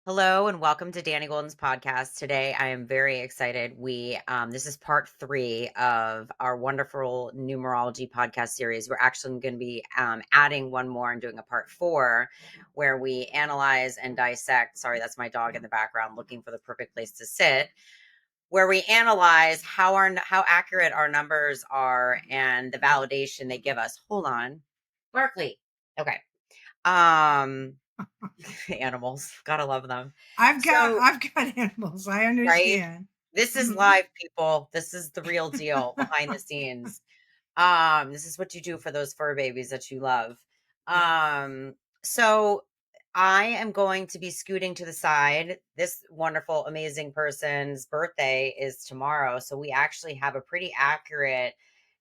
Hello and welcome to Danny Golden's podcast. Today, I am very excited. This is part 3 of our wonderful numerology podcast series. We're actually going to be adding one more and doing a part 4 where we analyze and dissect. Sorry, that's my dog in the background looking for the perfect place to sit. Where we analyze how accurate our numbers are and the validation they give us. Hold on, Berkeley. Okay. Um, Animals, gotta love them. I've got So I've got animals. I right? understand. This is Mhm. live, people. This is the real deal behind the scenes. This is what you do for those fur babies that you love. Yes. So I am going to be scooting to the side. This wonderful, amazing person's birthday is tomorrow. So we actually have a pretty accurate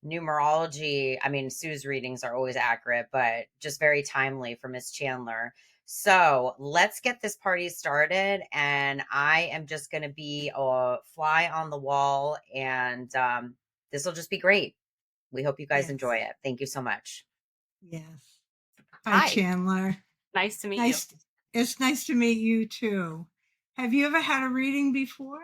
numerology. I mean, Sue's readings are always accurate, but just very timely for Miss Chandler. So let's get this party started. And I am just going to be a fly on the wall, and this will just be great. We hope you guys enjoy Yes. it. Thank you so much. Yes. Hi, Hi, Chandler. nice to meet you. Nice. It's nice to meet you too. Have you ever had a reading before?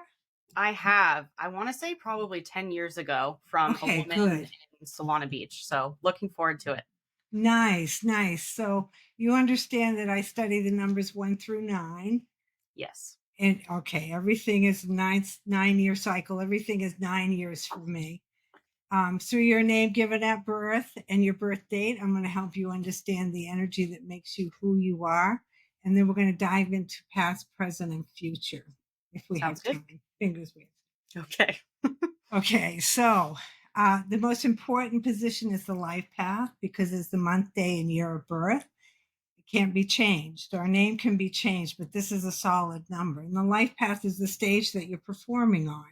I have, I want to say probably 10 years ago from a Okay, woman good. in Solana Beach. So looking forward to it. Nice, nice. So you understand that I study the numbers 1 through 9. Yes. And okay, everything is 9 year cycle. Everything is 9 years for me. Through your name given at birth and your birth date, I'm going to help you understand the energy that makes you who you are. And then we're going to dive into past, present, and future if we Sounds have good. time. Fingers crossed. Okay. Okay, so the most important position is the life path because it's the month, day, and year of birth. It can't be changed. Our name can be changed, but this is a solid number. And the life path is the stage that you're performing on.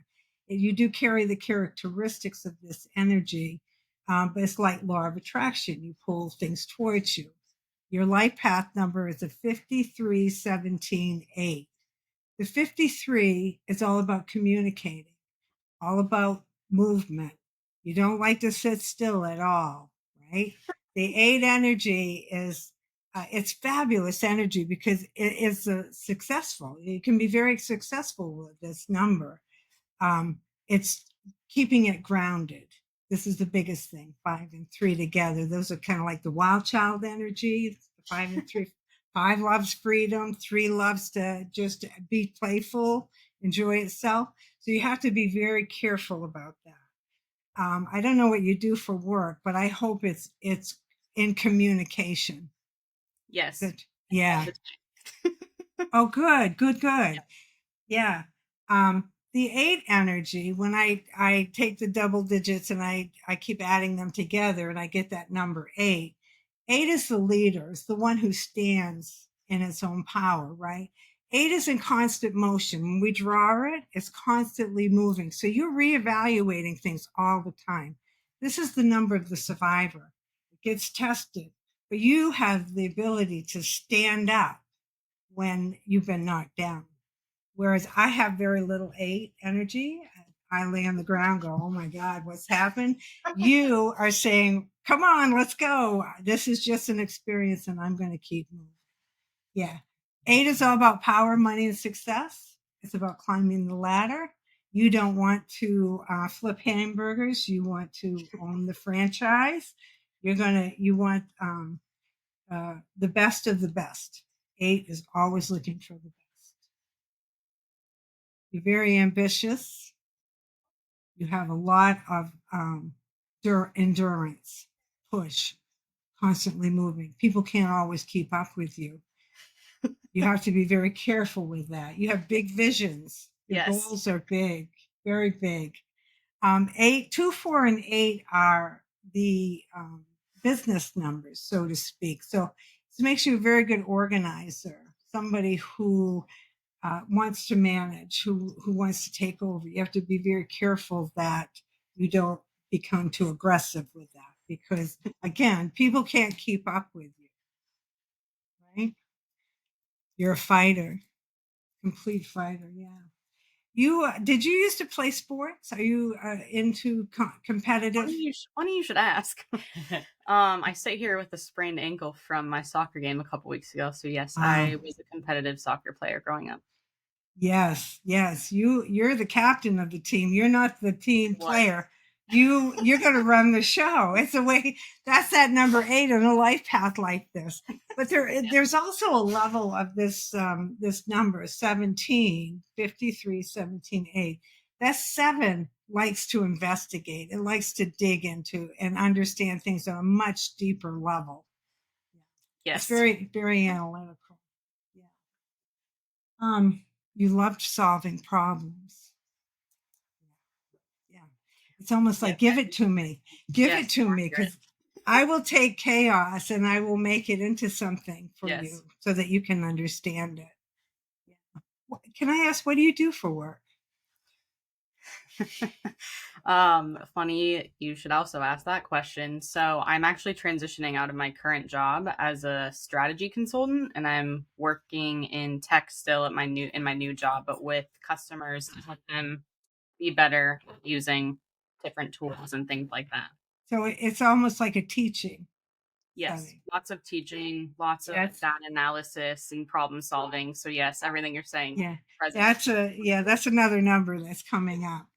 And you do carry the characteristics of this energy, but it's like law of attraction. You pull things towards you. Your life path number is a 53178. The 53 is all about communicating, all about movement. You don't like to sit still at all, right? The 8 energy is it's fabulous energy because it is successful. You can be very successful with this number. It's keeping it grounded. This is the biggest thing. 5 and 3 together. Those are kind of like the wild child energy. 5 and 3. 5 loves freedom. 3 loves to just be playful, enjoy itself. So you have to be very careful about that. I don't know what you do for work, but I hope it's in communication. Yes. Good. All Yeah. the time. Oh, good, good, good. Yeah. The 8 energy, when I take the double digits and I keep adding them together and I get that number 8. 8 is the leader, it's the one who stands in its own power, right? 8 is in constant motion. When we draw it, it's constantly moving. So you're reevaluating things all the time. This is the number of the survivor. It gets tested, but you have the ability to stand up when you've been knocked down. Whereas I have very little 8 energy. I lay on the ground, go, oh my God, what's happened? You are saying, come on, let's go. This is just an experience and I'm going to keep moving. Yeah. 8 is all about power, money, and success. It's about climbing the ladder. You don't want to flip hamburgers. You want to own the franchise. You want the best of the best. 8 is always looking for the best. You're very ambitious. You have a lot of endurance, push, constantly moving. People can't always keep up with you. You have to be very careful with that. You have big visions. Your Yes. goals are big, very big. 8, 2, 4, and 8 are the business numbers, so to speak. So it makes you a very good organizer, somebody who wants to manage, who wants to take over. You have to be very careful that you don't become too aggressive with that because, again, people can't keep up with you, right? You're a fighter, complete fighter, yeah. You did you used to play sports? Are you into competitive? Funny you should ask. I sit here with a sprained ankle from my soccer game a couple weeks ago. So yes, I was a competitive soccer player growing up. Yes, yes. You're the captain of the team. You're not the team What? player. You're going to run the show. It's a way. That's that number 8 on a life path like this. But there's also a level of this number 17, 53, 17, 8. That 7 likes to investigate. It likes to dig into and understand things on a much deeper level. Yes. It's very, very analytical. Yeah. You loved solving problems. Yeah. It's almost like, give it to me. Give it to me, because I will take chaos and I will make it into something for you so that you can understand it. Yeah. Can I ask, what do you do for work? Funny you should also ask that question. So I'm actually transitioning out of my current job as a strategy consultant, and I'm working in tech still at my new job, but with customers to help them be better using different tools and things like that. So it's almost like a teaching. Yes, study. lots of teaching, lots of data analysis and problem solving. So yes, everything you're saying. Yeah, present. that's another number that's coming up.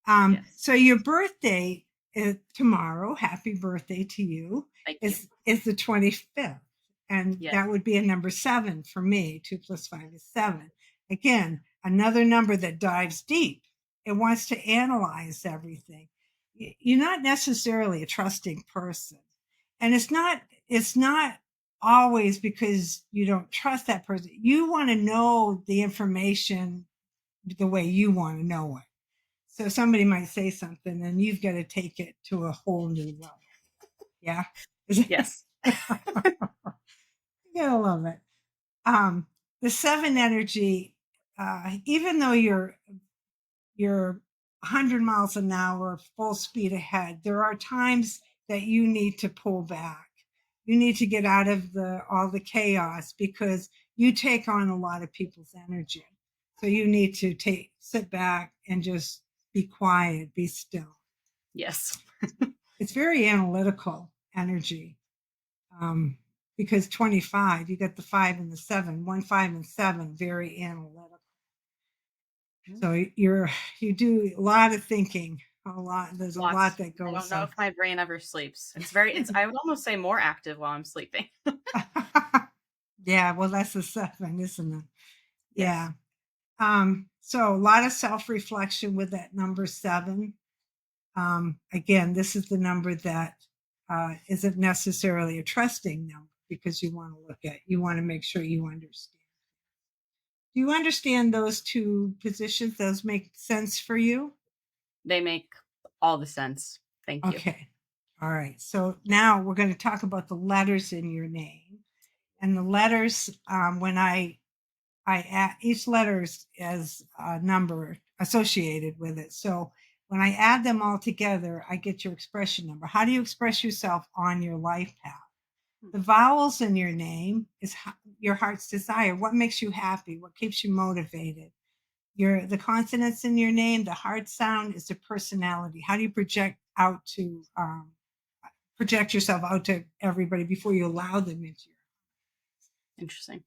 Yes. So your birthday is tomorrow. Happy birthday to you. Thank you. Is the 25th. And Yes. that would be a number 7 for me. 2 + 5 is 7. Again, another number that dives deep. It wants to analyze everything. You're not necessarily a trusting person. And it's not always because you don't trust that person. You want to know the information the way you want to know it. So somebody might say something and you've got to take it to a whole new level. Yeah. Yes. You gotta love it. The 7 energy, even though you're 100 miles an hour, full speed ahead, there are times that you need to pull back. You need to get out of all the chaos because you take on a lot of people's energy. So you need to sit back and just be quiet, be still. Yes. It's very analytical energy. Because 25, you got the 5 and the 7, 1, 5, and 7, very analytical. So you do a lot of thinking, there's a lot that goes on. I don't know if my brain ever sleeps. I would almost say more active while I'm sleeping. Yeah, well, that's the 7, isn't it? Yes. Yeah. So a lot of self-reflection with that number 7. Again, this is the number that isn't necessarily a trusting number because you want to make sure you understand. Do you understand those 2 positions? Those make sense for you? They make all the sense. Thank you. Okay. All right. So now we're going to talk about the letters in your name. And the letters, when I add each letter is a number associated with it. So when I add them all together, I get your expression number. How do you express yourself on your life path? The vowels in your name is your heart's desire. What makes you happy? What keeps you motivated? The consonants in your name, the hard sound is the personality. How do you project yourself out to everybody before you allow them into your? Interesting.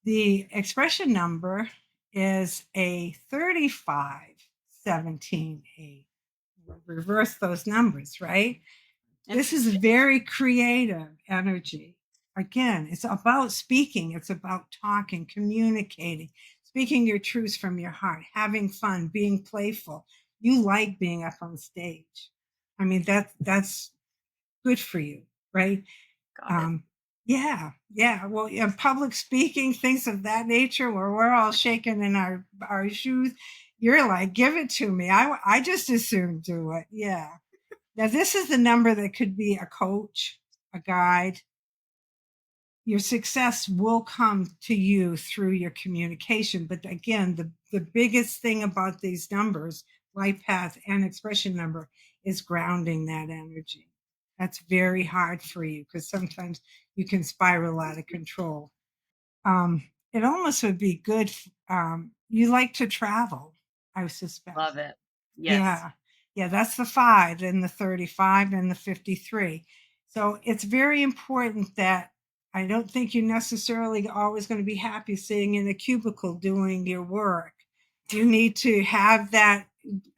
The expression number is a 35, 17, 8. Reverse those numbers, right? This is very creative energy. Again, it's about speaking, it's about talking, communicating, speaking your truths from your heart, having fun, being playful. You like being up on stage. I mean, that's good for you, right? Got it. Yeah. Well, public speaking, things of that nature, where we're all shaking in our shoes. You're like, give it to me. I just as soon do it. Yeah. Now, this is the number that could be a coach, a guide. Your success will come to you through your communication. But again, the biggest thing about these numbers, life path and expression number, is grounding that energy. That's very hard for you because sometimes you can spiral out of control. It almost would be good. You like to travel. I suspect. Love it. Yes. Yeah. Yeah, that's the 5 and the 35 and the 53. So it's very important that I don't think you're necessarily always going to be happy sitting in a cubicle doing your work. You need to have that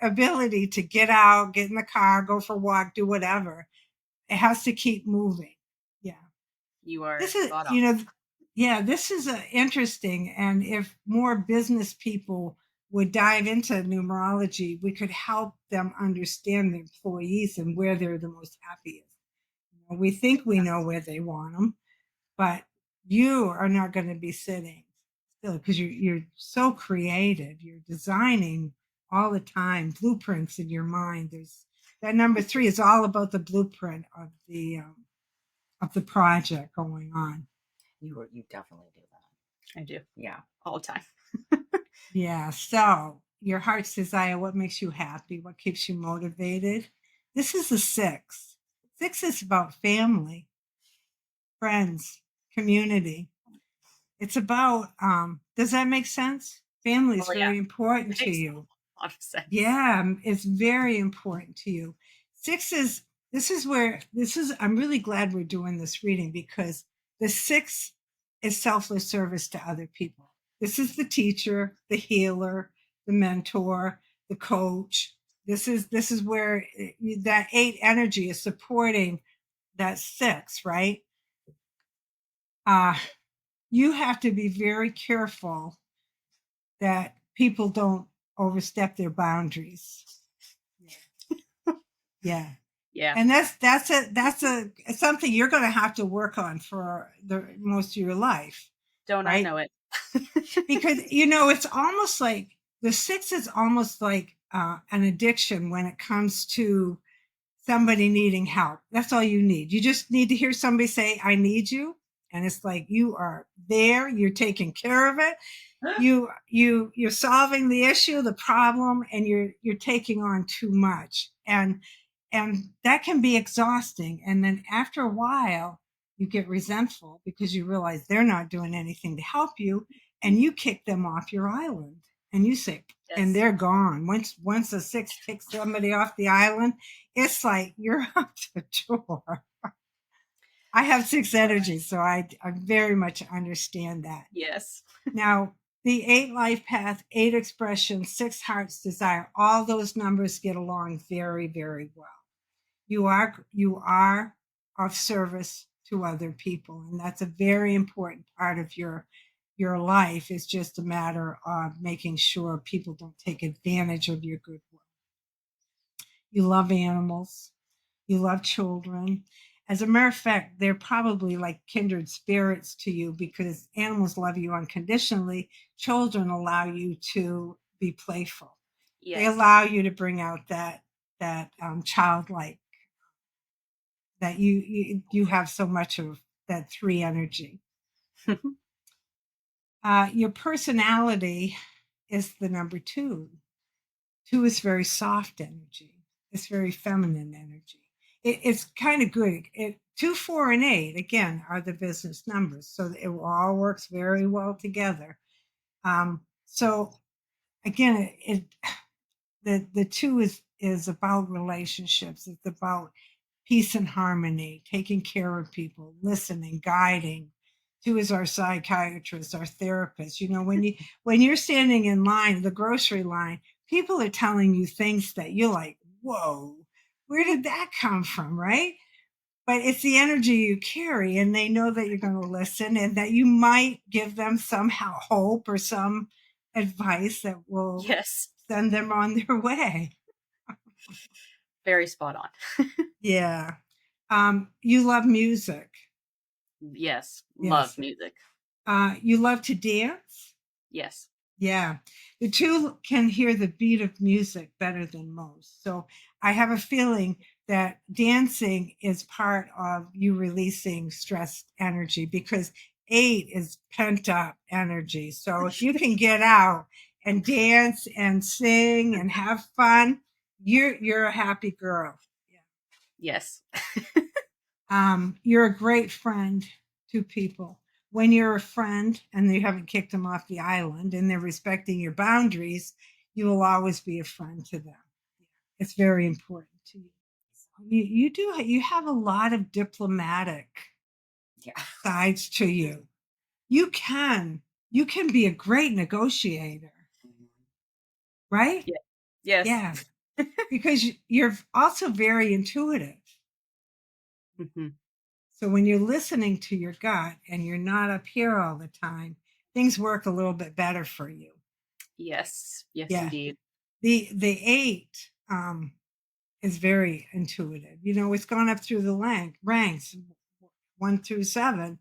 ability to get out, get in the car, go for a walk, do whatever. It has to keep moving. Yeah. You are This is, spot on. yeah, this is interesting. And if more business people would dive into numerology, we could help them understand the employees and where they're the most happiest. We think we know where they want them, but you are not going to be sitting still because you're so creative. You're designing all the time, blueprints in your mind. There's that number 3 is all about the blueprint of the project going on. You definitely do that. I do. Yeah. All the time. Yeah. So your heart's desire, what makes you happy? What keeps you motivated? This is a 6. 6 is about family, friends, community. It's about, does that make sense? Family is very important to you. A lot of sense. Yeah, it's very important to you. 6 is, I'm really glad we're doing this reading because the 6 is selfless service to other people. This is the teacher, the healer, the mentor, the coach. This is where that 8 energy is supporting that 6, right? You have to be very careful that people don't overstep their boundaries. Yeah. Yeah. And that's something you're going to have to work on for the most of your life. Don't right? I know it? Because it's almost like the 6 is almost like an addiction when it comes to somebody needing help. That's all you need. You just need to hear somebody say, "I need you," and it's like you are there. You're taking care of it. You're solving the issue, the problem, and you're taking on too much, and that can be exhausting. And then after a while, you get resentful because you realize they're not doing anything to help you, and you kick them off your island, and you say, Yes. and they're gone. Once a 6 kicks somebody off the island, it's like you're out the door. I have 6 energy, so I very much understand that. Yes. Now, the 8 life path, 8 expressions, 6 hearts desire, all those numbers get along very, very well. You are of service to other people, and that's a very important part of your life. It's just a matter of making sure people don't take advantage of your goodwill. You love animals. You love children. As a matter of fact, they're probably like kindred spirits to you because animals love you unconditionally. Children allow you to be playful. Yes. They allow you to bring out that childlike, that you have so much of that 3 energy. Your personality is the number 2. 2 is very soft energy. It's very feminine energy. It's kind of good. 2, 4, and 8, again, are the business numbers. So it all works very well together. So again, the 2 is about relationships. It's about peace and harmony, taking care of people, listening, guiding. 2 is our psychiatrist, our therapist. When you're standing in line, the grocery line, people are telling you things that you're like, whoa, where did that come from, right? But it's the energy you carry, and they know that you're going to listen and that you might give them some hope or some advice that will send them on their way. Very spot on. Yeah. You love music. Yes. Love music. You love to dance? Yes. Yeah. The 2 can hear the beat of music better than most. So I have a feeling that dancing is part of you releasing stressed energy because 8 is pent up energy. So if you can get out and dance and sing and have fun, you're a happy girl. Yeah. Yes. You're a great friend to people. When you're a friend and you haven't kicked them off the island and they're respecting your boundaries, you will always be a friend to them. It's very important to you. You have a lot of diplomatic sides to you. You can be a great negotiator, right? Yeah. Yes. Yeah. Because you're also very intuitive. Mm-hmm. So when you're listening to your gut and you're not up here all the time, things work a little bit better for you. Yes. Yes, Yeah. indeed. The 8 is very intuitive. It's gone up through the ranks 1 through 7,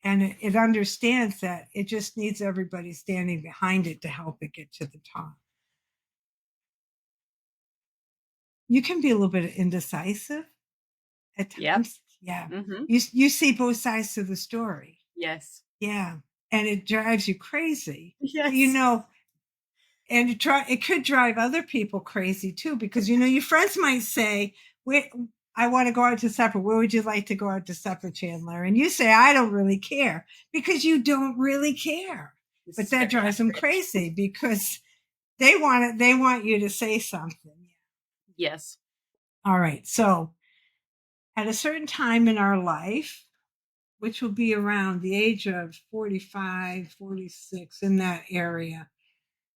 and it understands that it just needs everybody standing behind it to help it get to the top. You can be a little bit indecisive at times. Yep. Yeah. Mm-hmm. You see both sides to the story. Yes. Yeah. And it drives you crazy. Yes. And it could drive other people crazy too, because your friends might say, I want to go out to supper. Where would you like to go out to supper, Chandler? And you say, I don't really care, because you don't really care. But that drives them crazy because they want you to say something. Yes. All right. So at a certain time in our life, which will be around the age of 45, 46, in that area,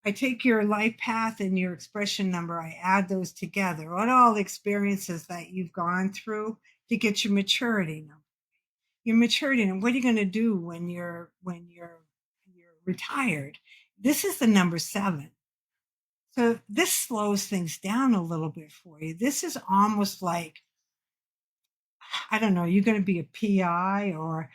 I take your life path and your expression number, I add those together, all the experiences that you've gone through to get your maturity number. Your maturity, and what are you going to do when you're retired? This is the number 7. So this slows things down a little bit for you. This is almost like, I don't know, you're going to be a PI or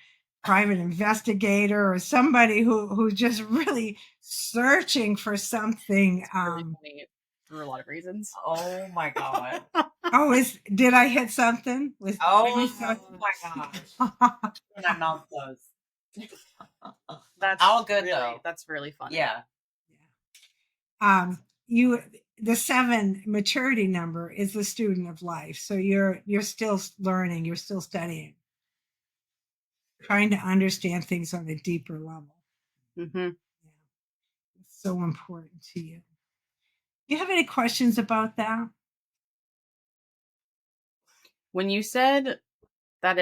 private investigator or somebody who's just really searching for something. Really funny for a lot of reasons. Oh my God. Did I hit something? Oh my gosh. My mouth closed. That's all good really, though. That's really funny. Yeah. The 7 maturity number is the student of life. So you're still learning, you're still studying, trying to understand things on a deeper level. Mm-hmm. Yeah. It's so important to you. Do you have any questions about that? When you said that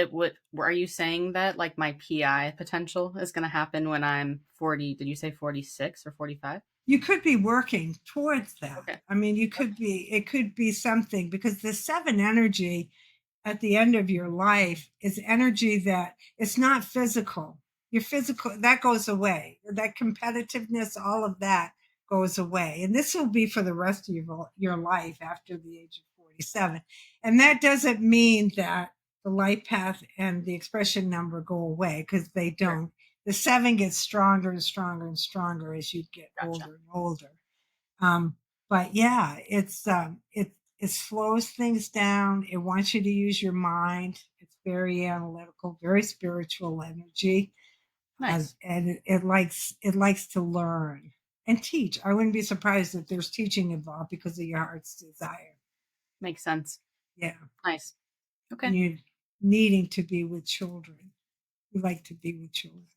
are you saying that like my PI potential is going to happen when I'm 40? Did you say 46 or 45? You could be working towards that. Okay. I mean, it could be something, because the 7 energy at the end of your life is energy that it's not physical. Your physical, that goes away. That competitiveness, all of that goes away. And this will be for the rest of your life after the age of 47. And that doesn't mean that the life path and the expression number go away, because they don't. Sure. The 7 gets stronger and stronger and stronger as you get older and older. But yeah, it slows things down. It wants you to use your mind. It's very analytical, very spiritual energy. Nice. And it likes to learn and teach. I wouldn't be surprised if there's teaching involved because of your heart's desire. Makes sense. Yeah. Nice. Okay. And you're needing to be with children. You like to be with children.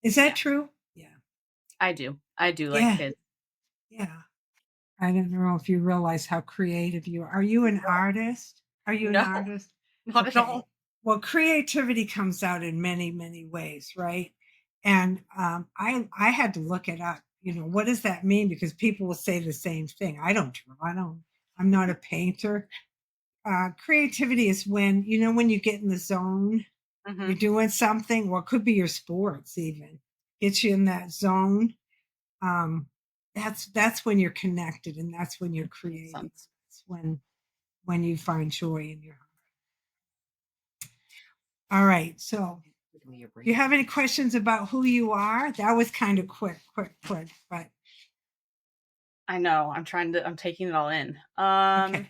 Is that true? Yeah. I do like kids. Yeah. I don't know if you realize how creative you are. Are you an artist? Are you an artist? Not at all. Well, creativity comes out in many, many ways, right? And I had to look it up. What does that mean? Because people will say the same thing. I don't draw. I'm not a painter. Creativity is when you get in the zone, you're doing something. Well, it could be your sports even. Get you in that zone. That's when you're connected, and that's when you're creating. It's when you find joy in your heart. All right. So do you have any questions about who you are? That was kind of quick, but I know. I'm taking it all in. okay.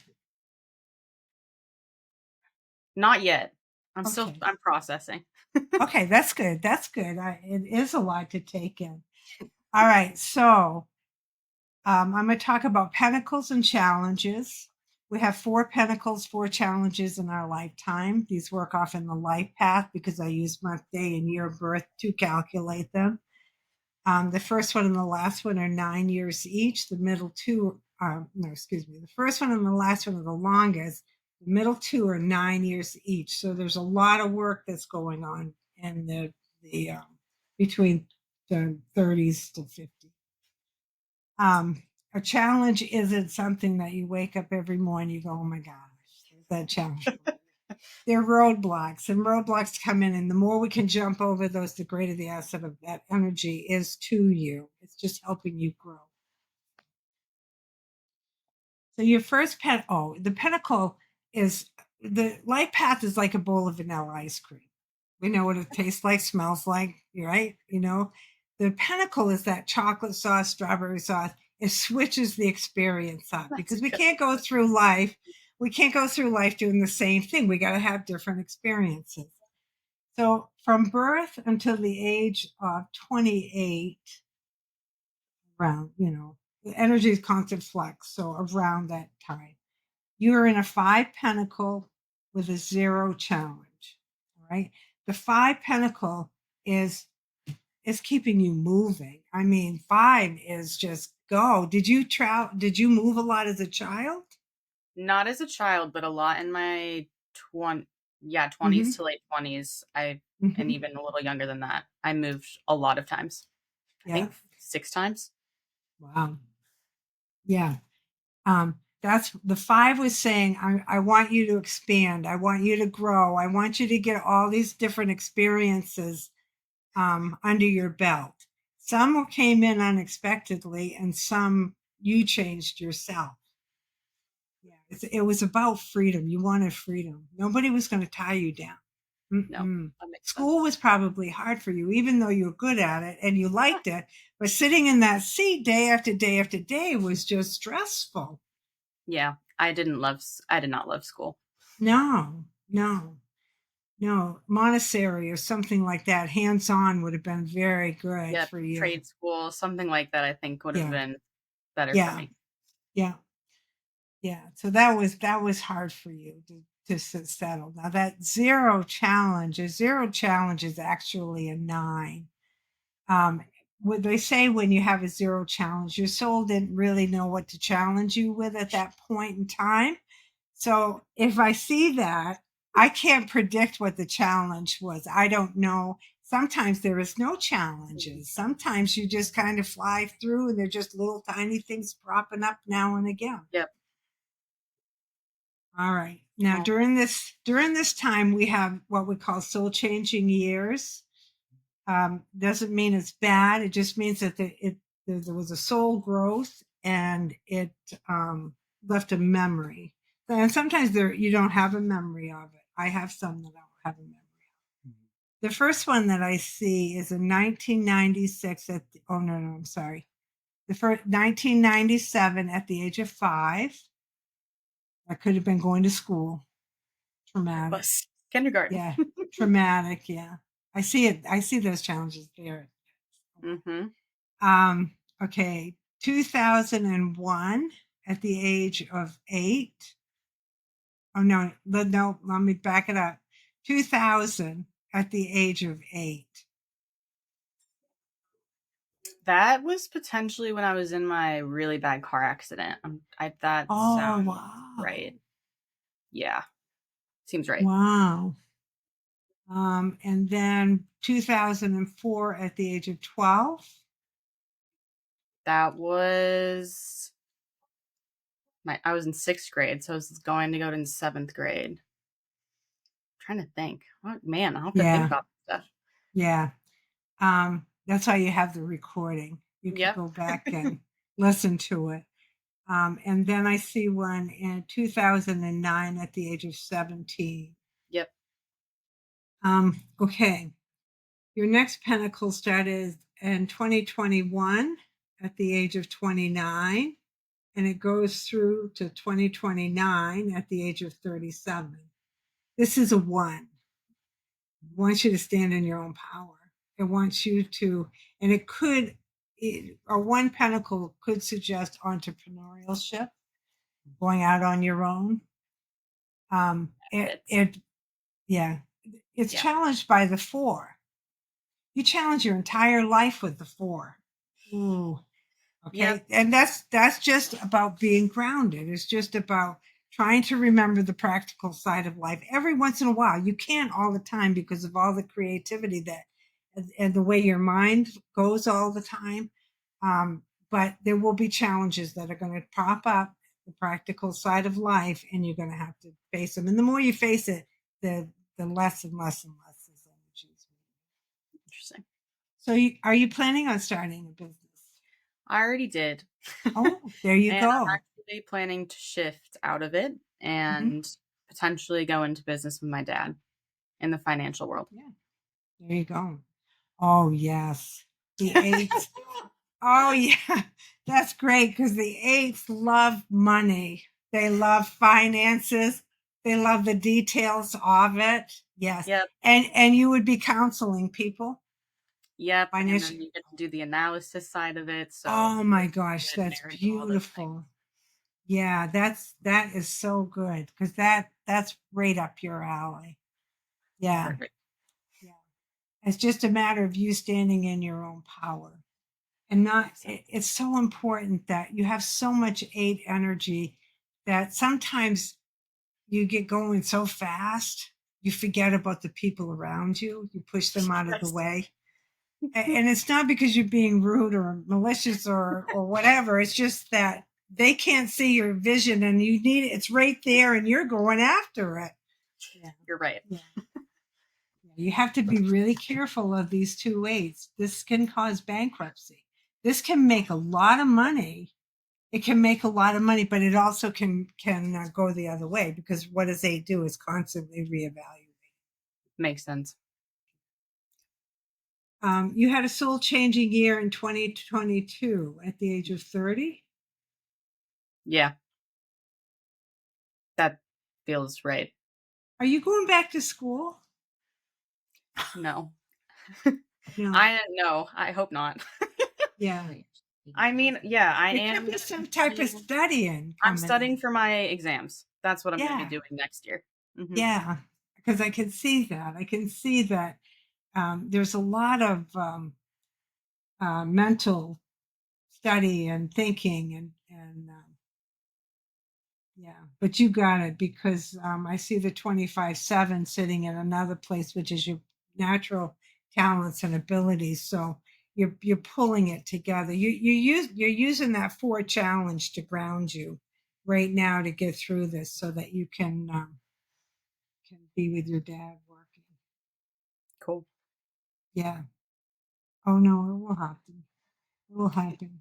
Not yet. I'm processing. Okay, that's good. That's good. It is a lot to take in. All right. So I'm going to talk about Pentacles and Challenges. We have 4 Pentacles, 4 Challenges in our lifetime. These work off in the life path because I use month, day, and year of birth to calculate them. The first one and the last one are 9 years each. The middle two, the first one and the last one are the longest. The middle two are 9 years each. So there's a lot of work that's going on in the between the 30s to 50. A challenge isn't something that you wake up every morning, you go, oh my gosh, that challenge. They're roadblocks, and roadblocks come in, and the more we can jump over those, the greater the asset of that energy is to you. It's just helping you grow. So your first the pentacle is, the life path is like a bowl of vanilla ice cream. We know what it tastes like, smells like, right? The pentacle is that chocolate sauce, strawberry sauce. It switches the experience up because we can't go through life. We can't go through life doing the same thing. We got to have different experiences. So from birth until the age of 28, around, the energy is constant flux. So around that time, you are in a 5 pentacle with a 0 challenge. All right. The 5 pentacle is keeping you moving. I mean, 5 is just go. Did you move a lot as a child? Not as a child, but a lot in my 20s to late 20s. And even a little younger than that. I moved a lot of times. I think 6 times. Wow. Yeah. That's the 5 was saying, I want you to expand. I want you to grow. I want you to get all these different experiences under your belt. Some came in unexpectedly, and some you changed yourself. Yeah, it was about freedom. You wanted freedom. Nobody was going to tie you down. No, School was probably hard for you, even though you were good at it and you liked it. But sitting in that seat day after day after day was just stressful. Yeah, I did not love school. No. Montessori or something like that, hands-on, would have been very good for you. Trade school, something like that, I think would have been better for me. Yeah. So that was hard for you to settle. Now that 0 challenge is actually a 9. What they say, when you have a 0 challenge, your soul didn't really know what to challenge you with at that point in time. So if I see that, I can't predict what the challenge was. I don't know. Sometimes there is no challenges. Sometimes you just kind of fly through, and they're just little tiny things propping up now and again. Yep. All right. Now, during this time, we have what we call soul changing years. Doesn't mean it's bad. It just means that there was a soul growth, and it left a memory. And sometimes you don't have a memory of it. I have some that I don't have a memory of. The first one that I see is in 1996 I'm sorry. The first 1997 at the age of 5. I could have been going to school. Traumatic. Kindergarten. Yeah. Traumatic. Yeah. I see it. I see those challenges there. Okay. 2001 at the age of 8. Oh, no, let me back it up. 2000 at the age of 8. That was potentially when I was in my really bad car accident. That sounds right. Yeah. Seems right. Wow. And then 2004 at the age of 12. That was I was in 6th grade, so I was going to go to 7th grade. I'm trying to think. Oh, man, I'll have to think about stuff. Yeah. That's why you have the recording. You can go back and listen to it. And then I see one in 2009 at the age of 17. Yep. Okay. Your next pentacle started in 2021 at the age of 29, and it goes through to 2029 at the age of 37. This is a 1. It wants you to stand in your own power. It wants you to, and a 1 pentacle could suggest entrepreneurship, going out on your own. It's challenged by the 4. You challenge your entire life with the 4. Ooh. Okay. Yep. And that's just about being grounded. It's just about trying to remember the practical side of life every once in a while. You can't all the time because of all the creativity that and the way your mind goes all the time. But there will be challenges that are going to pop up, the practical side of life, and you're going to have to face them. And the more you face it, the less and less and less is energies. Interesting. So are you planning on starting a business? I already did. Oh, there you And go. I'm actually planning to shift out of it and potentially go into business with my dad in the financial world. Yeah. There you go. Oh, yes. The 8th. Oh, yeah. That's great because the 8th love money. They love finances. They love the details of it. Yes. Yep. And you would be counseling people. Yep. And Financial. then you get to do the analysis side of it. So Oh my gosh, that's married to all those things. beautiful. Yeah, that is so good because that's right up your alley. Yeah. Perfect. Yeah. It's just a matter of you standing in your own power. And not it's so important that you have so much 8 energy that sometimes you get going so fast, you forget about the people around you. You push them out of the way. And it's not because you're being rude or malicious or whatever. It's just that they can't see your vision and you need it. It's right there and you're going after it. Yeah. You're right. Yeah. You have to be really careful of these 2 8s. This can cause bankruptcy. This can make a lot of money. It can make a lot of money, but it also can go the other way because what does 8 do is constantly reevaluate. Makes sense. You had a soul changing year in 2022 at the age of 30. Yeah. That feels right. Are you going back to school? No. No. I hope not. Yeah. I mean, yeah, I There am. could be some type of studying. I'm studying for my exams. That's what I'm going to Yeah. be doing next year. Mm-hmm. Yeah, because I can see that. I can see that there's a lot of mental study and thinking and yeah, but you got it because I see the 25/7 sitting in another place, which is your natural talents and abilities. So you're pulling it together. You're using that 4 challenge to ground you right now to get through this, so that you can be with your dad working. Cool. Yeah. Oh no, it will happen. It will happen.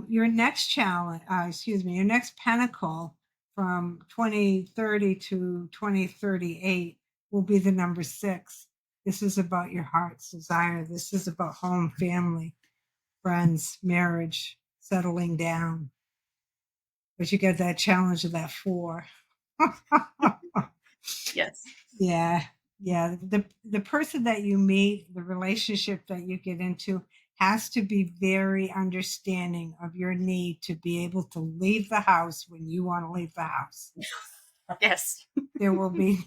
Your next challenge, your next pentacle from 2030 to 2038 will be the number 6. This is about your heart's desire. This is about home, family, friends, marriage, settling down. But you get that challenge of that 4. Yes. Yeah. Yeah. The person that you meet, the relationship that you get into has to be very understanding of your need to be able to leave the house when you want to leave the house. Yes. There will be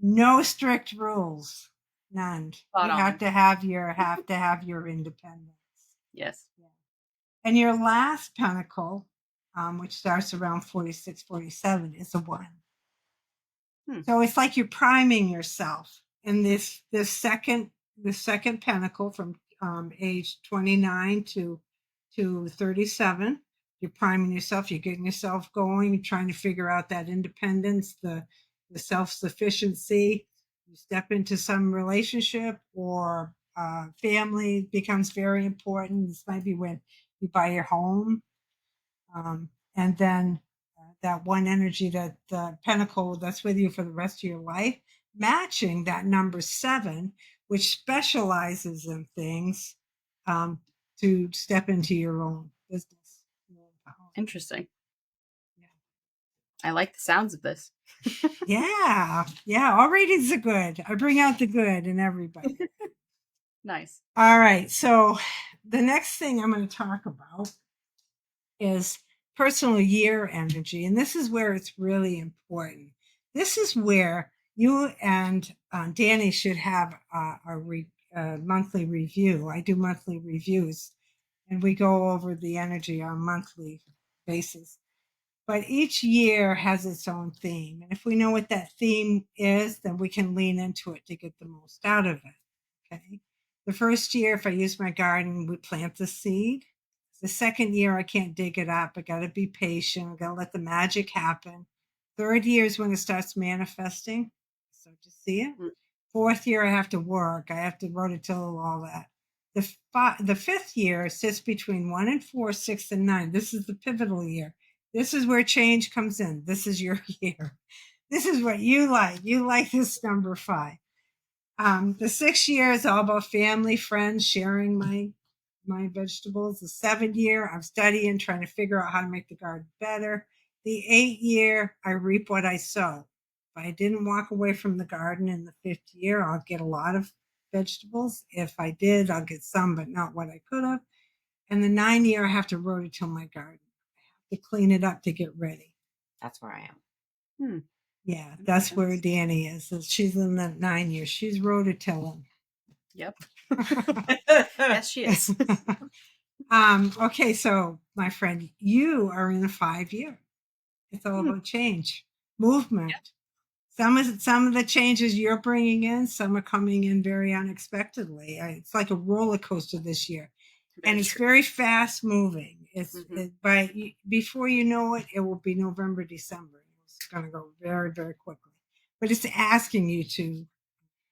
no strict rules. None. You have to have your independence. Yes. Yeah. And your last pentacle, which starts around 46, 47, is a 1. So it's like you're priming yourself in this second pentacle from age 29 to 37. You're priming yourself. You're getting yourself going. You're trying to figure out that independence, the self-sufficiency. You step into some relationship or family becomes very important. This might be when you buy your home, and then that 1 energy, that the pentacle that's with you for the rest of your life, matching that number 7, which specializes in things, to step into your own business. Interesting. Yeah. I like the sounds of this. Yeah. All readings are good. I bring out the good in everybody. Nice. All right. So the next thing I'm going to talk about is personal year energy. And this is where it's really important. This is where you and Dani should have monthly review. I do monthly reviews, and we go over the energy on a monthly basis. But each year has its own theme. And if we know what that theme is, then we can lean into it to get the most out of it. Okay. The first year, if I use my garden, we plant the seed. The second year, I can't dig it up. I got to be patient. I got to let the magic happen. Third year is when it starts manifesting. So to see it. Fourth year, I have to work. I have to rototill all that. The fifth year sits between 1 and 4, 6 and 9. This is the pivotal year. This is where change comes in. This is your year. This is what you like. You like this number 5. The 6th year is all about family, friends, sharing my vegetables. The 7th year, I'm studying, trying to figure out how to make the garden better. The 8th year, I reap what I sow. If I didn't walk away from the garden in the 5th year, I'll get a lot of vegetables. If I did, I'll get some, but not what I could have. And the 9th year, I have to rototill my garden. I have to clean it up to get ready. That's where I am. Yeah, that's where Dani is. She's in that 9 years. She's rototilling. Yep. Yes, she is. Okay, so my friend, you are in a 5 year. It's all about change, movement. Yep. Some of the changes you're bringing in, some are coming in very unexpectedly. It's like a roller coaster this year, and it's very fast moving. But before you know it, it will be November, December. It's going to go very, very quickly. But it's asking you to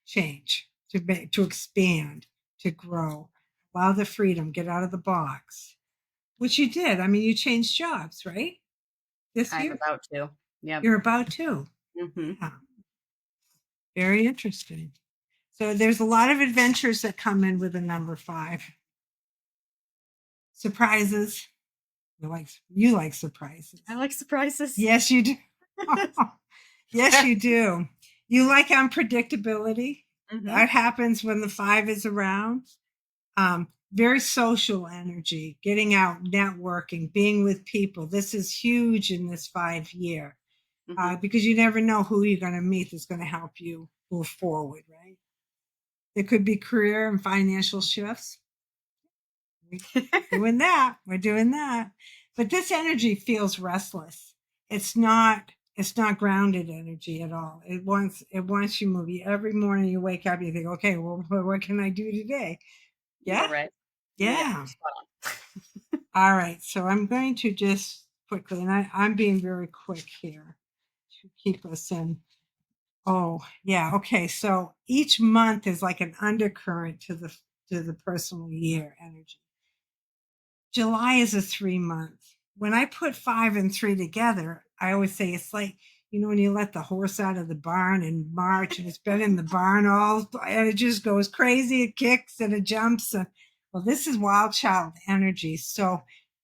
change, to expand, to grow, allow the freedom, get out of the box, which you did. I mean, you changed jobs, right? This year? I'm about to. Yeah. You're about to. Yeah. Very interesting. So there's a lot of adventures that come in with a number 5. Surprises. You like surprises. I like surprises. Yes, you do. Yes, you do. You like unpredictability. That happens when the 5 is around. Very social energy, getting out, networking, being with people. This is huge in this 5 year because you never know who you're going to meet that's going to help you move forward, right? There could be career and financial shifts. We're doing that. But this energy feels restless. It's not grounded energy at all. It wants you move. Every morning you wake up, you think, okay, well, what can I do today? Yeah. You're right. Yeah. All right. So I'm going to just quickly, and I'm being very quick here to keep us in. Oh, yeah. Okay. So each month is like an undercurrent to the personal year energy. July is a 3 month. When I put 5 and 3 together, I always say it's like, when you let the horse out of the barn in March and it's been in the barn and it just goes crazy. It kicks and it jumps. Well, this is wild child energy. So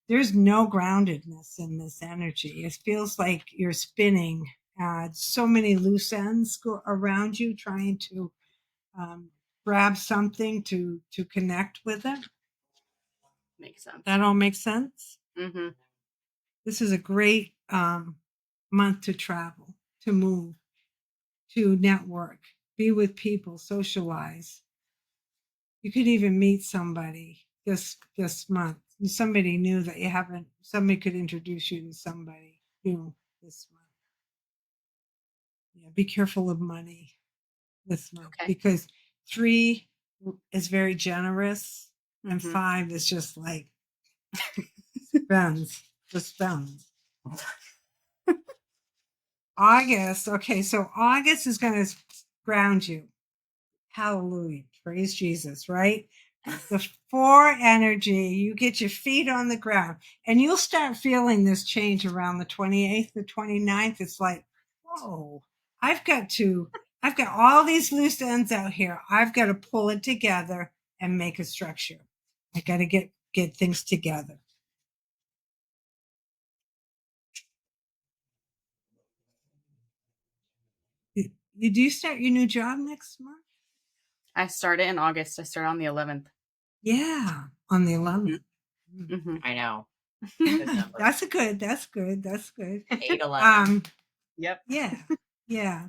there's no groundedness in this energy. It feels like you're spinning. So many loose ends go around you trying to grab something to connect with it. Makes sense. That all makes sense? Mm-hmm. This is a great month to travel, to move, to network, be with people, socialize. You could even meet somebody this month. Somebody new that you haven't, somebody could introduce you to somebody new this month. Yeah, be careful of money this month because 3 is very generous and 5 is just like spends. August. Okay, so August is going to ground you. Hallelujah. Praise Jesus, right? The 4 energy, you get your feet on the ground and you'll start feeling this change around the 28th, the 29th. It's like, whoa, I've got all these loose ends out here. I've got to pull it together and make a structure. I got to get things together. Do you start your new job next month? I started in August. I started on the 11th. Yeah, on the 11th. Mm-hmm. I know. That's good. 8/11. Yep. Yeah.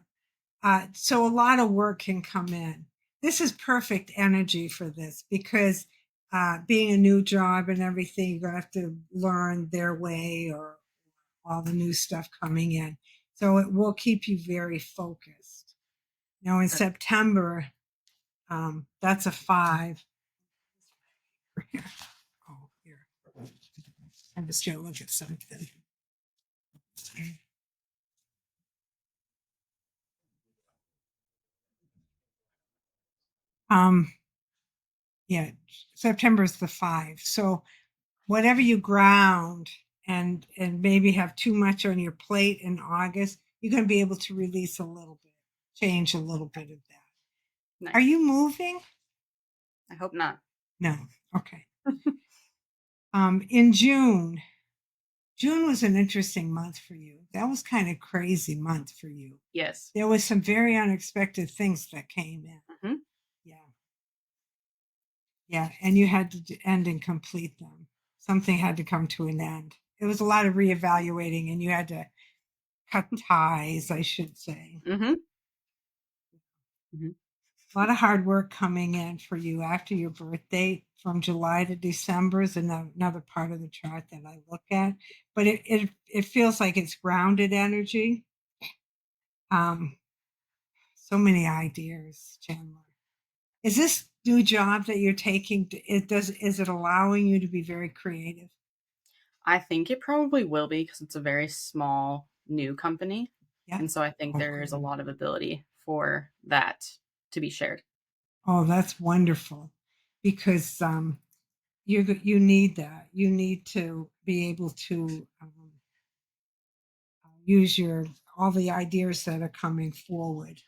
So a lot of work can come in. this is perfect energy for this because being a new job and everything, you're going to have to learn their way or all the new stuff coming in. So it will keep you very focused. Now in September, that's a 5. Oh, here. I'm just going to look at something. Yeah, September is the 5. So whatever you ground and maybe have too much on your plate in August, you're going to be able to release a little bit, change a little bit of that. Nice. Are you moving? I hope not. No. Okay. In June was an interesting month for you. That was kind of crazy month for you. Yes. There was some very unexpected things that came in. Mm-hmm. Yeah. Yeah. And you had to end and complete them. Something had to come to an end. It was a lot of reevaluating and you had to cut ties, I should say. Mm-hmm. Mm-hmm. A lot of hard work coming in for you after your birthday from July to December is another part of the chart that I look at. But it feels like it's grounded energy. So many ideas, Chandler. Is this new job that you're taking, is it allowing you to be very creative? I think it probably will be because it's a very small new company. Yeah. And so I think there's a lot of ability for that to be shared. Oh, that's wonderful. Because you need that. You need to be able to use all the ideas that are coming forward.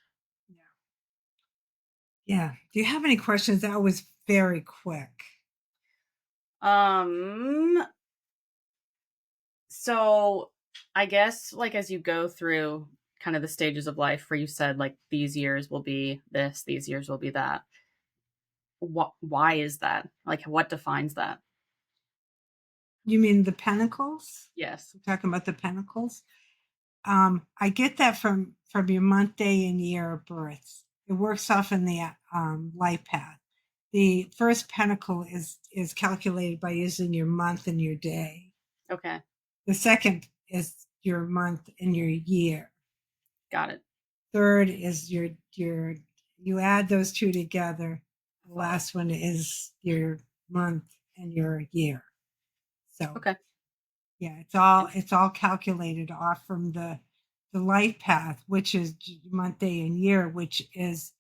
Yeah. Do you have any questions? That was very quick. So I guess like as you go through kind of the stages of life where you said like these years will be this, these years will be that. Why is that? Like what defines that? You mean the pentacles? Yes. I'm talking about the pentacles. I get that from your month, day, and year of birth. It works off in the life path. The first pentacle is calculated by using your month and your day. Okay. The second is your month and your year. Got it. Third is your you add those two together. The last one is your month and your year. So okay. Yeah, it's all calculated off from the life path, which is month, day, and year, which is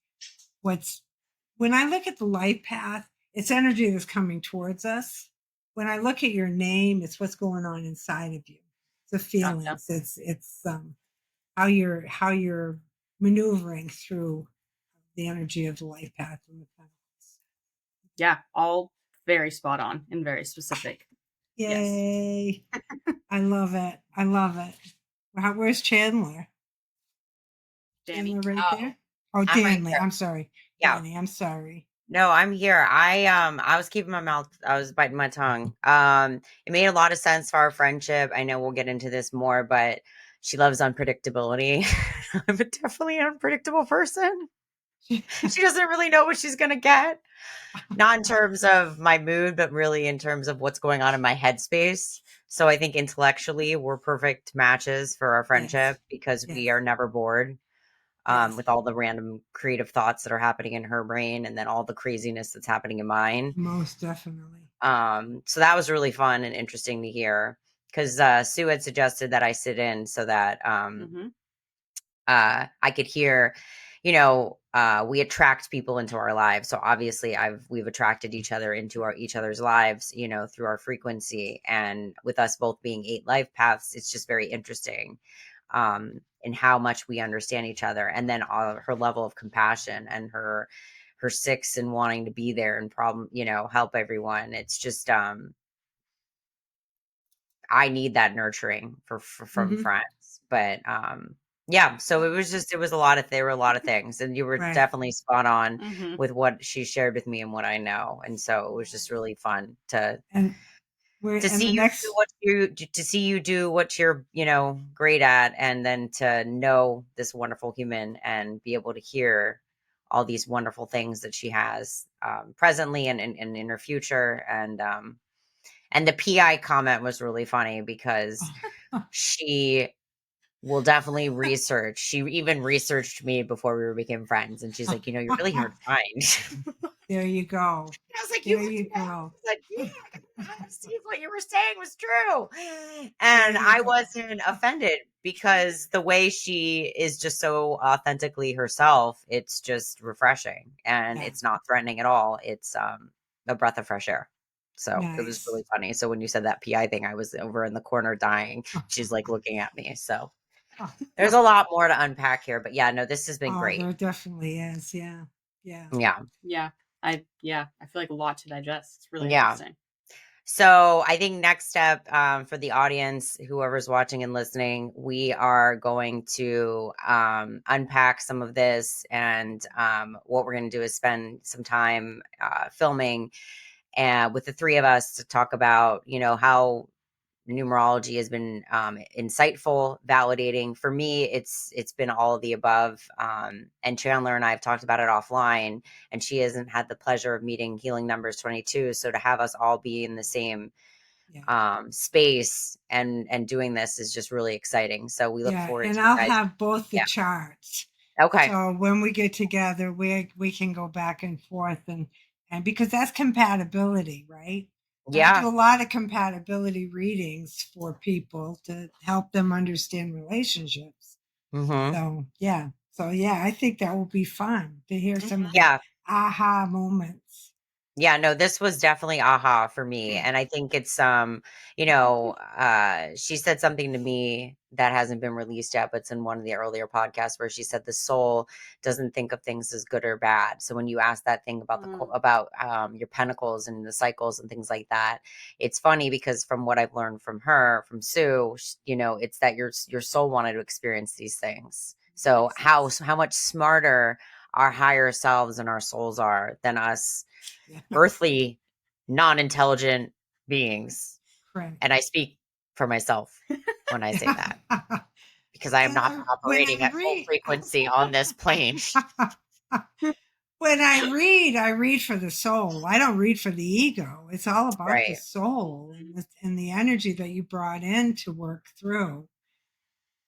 when I look at the life path, it's energy that's coming towards us. When I look at your name, it's what's going on inside of you. It's the feelings. Gotcha. It's how you're maneuvering through the energy of the life path and the pentacles. Yeah, all very spot on and very specific. Yay. Yes. I love it. I love it. Where's Chandler? Dani. Chandler right there? Oh, I'm right Dani. here. I'm sorry. Yeah. Dani, I'm sorry. No, I'm here. I was keeping my mouth, I was biting my tongue. It made a lot of sense for our friendship. I know we'll get into this more, but she loves unpredictability. I'm definitely an unpredictable person. She doesn't really know what she's gonna get. Not in terms of my mood, but really in terms of what's going on in my headspace. So I think intellectually we're perfect matches for our friendship because we are never bored. With all the random creative thoughts that are happening in her brain and then all the craziness that's happening in mine. Most definitely. So that was really fun and interesting to hear because Sue had suggested that I sit in so that I could hear, we attract people into our lives. So obviously we've attracted each other into each other's lives, through our frequency, and with us both being 8 life paths, it's just very interesting. And how much we understand each other, and then her level of compassion and her 6 and wanting to be there and help everyone. It's just I need that nurturing from friends. But yeah, so it was there were a lot of things, and you were definitely spot on with what she shared with me and what I know, and so it was just really fun to see you do what you're great at, and then to know this wonderful human and be able to hear all these wonderful things that she has presently and in her future. And the PI comment was really funny because she will definitely research. She even researched me before we became friends. And she's like, you're really hard to find. There you go. I was like, There you go. I was like, yeah, I see if what you were saying was true. And I wasn't offended because the way she is just so authentically herself, it's just refreshing and it's not threatening at all. It's a breath of fresh air. So it was really funny. So when you said that PI thing, I was over in the corner dying. She's like looking at me. So there's a lot more to unpack here. But yeah, no, this has been great. There definitely is. Yeah. I feel like a lot to digest. It's really interesting. So I think next step for the audience, whoever's watching and listening, we are going to unpack some of this, and what we're going to do is spend some time filming and with the three of us to talk about, how numerology has been insightful, validating. For me, it's been all of the above. And Chandler and I have talked about it offline, and she hasn't had the pleasure of meeting Healing Numbers 22. So to have us all be in the same space and doing this is just really exciting. So we look forward and to I'll have both the charts. Okay. So when we get together, we can go back and forth and because that's compatibility, right? Yeah. I do a lot of compatibility readings for people to help them understand relationships. So I think that will be fun to hear some of the aha moments. Yeah, no, this was definitely aha for me. And I think it's, she said something to me that hasn't been released yet, but it's in one of the earlier podcasts where she said the soul doesn't think of things as good or bad. So when you ask that thing about your pentacles and the cycles and things like that, it's funny because from what I've learned from Sue, it's that your soul wanted to experience these things. So how much smarter our higher selves and our souls are than us earthly, non-intelligent beings. Correct. And I speak for myself when I say that because I am not operating at full frequency on this plane. When I read for the soul. I don't read for the ego. It's all about the soul and the energy that you brought in to work through.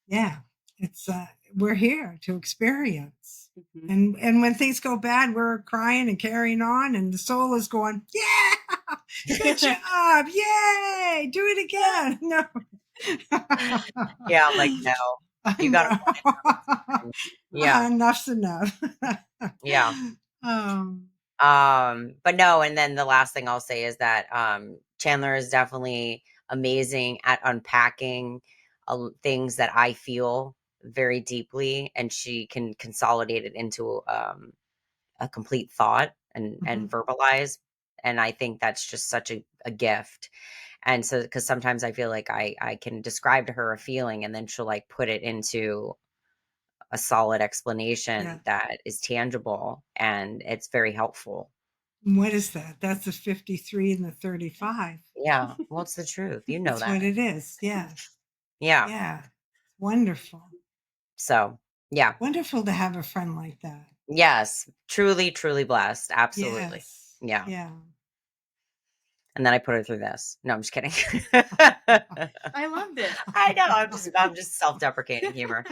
Yeah, it's we're here to experience. And when things go bad, we're crying and carrying on, and the soul is going, yeah, good job, yay, do it again. No. Yeah, I'm like, no, you got to. Yeah, enough's enough. Yeah. But no, and then the last thing I'll say is that Chandler is definitely amazing at unpacking things that I feel very deeply, and she can consolidate it into a complete thought and verbalize. And I think that's just such a gift. And so, because sometimes I feel like I can describe to her a feeling, and then she'll like put it into a solid explanation that is tangible, and it's very helpful. What is that? That's the 53 and the 35. Yeah. Well, it's the truth. You know That's what it is. Yeah. Yeah. Yeah. Wonderful. So, yeah. Wonderful to have a friend like that. Yes. Truly, truly blessed. Absolutely. Yes. Yeah. Yeah. And then I put her through this. No, I'm just kidding. I loved it. I know. I'm just self-deprecating humor.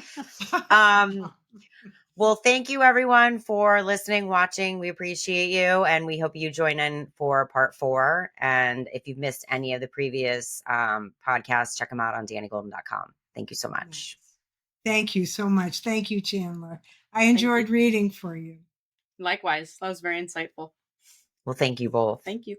Well, thank you everyone for listening, watching. We appreciate you, and we hope you join in for part 4. And if you've missed any of the previous podcasts, check them out on DaniGolden.com. Thank you so much. Thank you so much. Thank you, Chandler. I enjoyed reading for you. Likewise. That was very insightful. Well, thank you both. Thank you.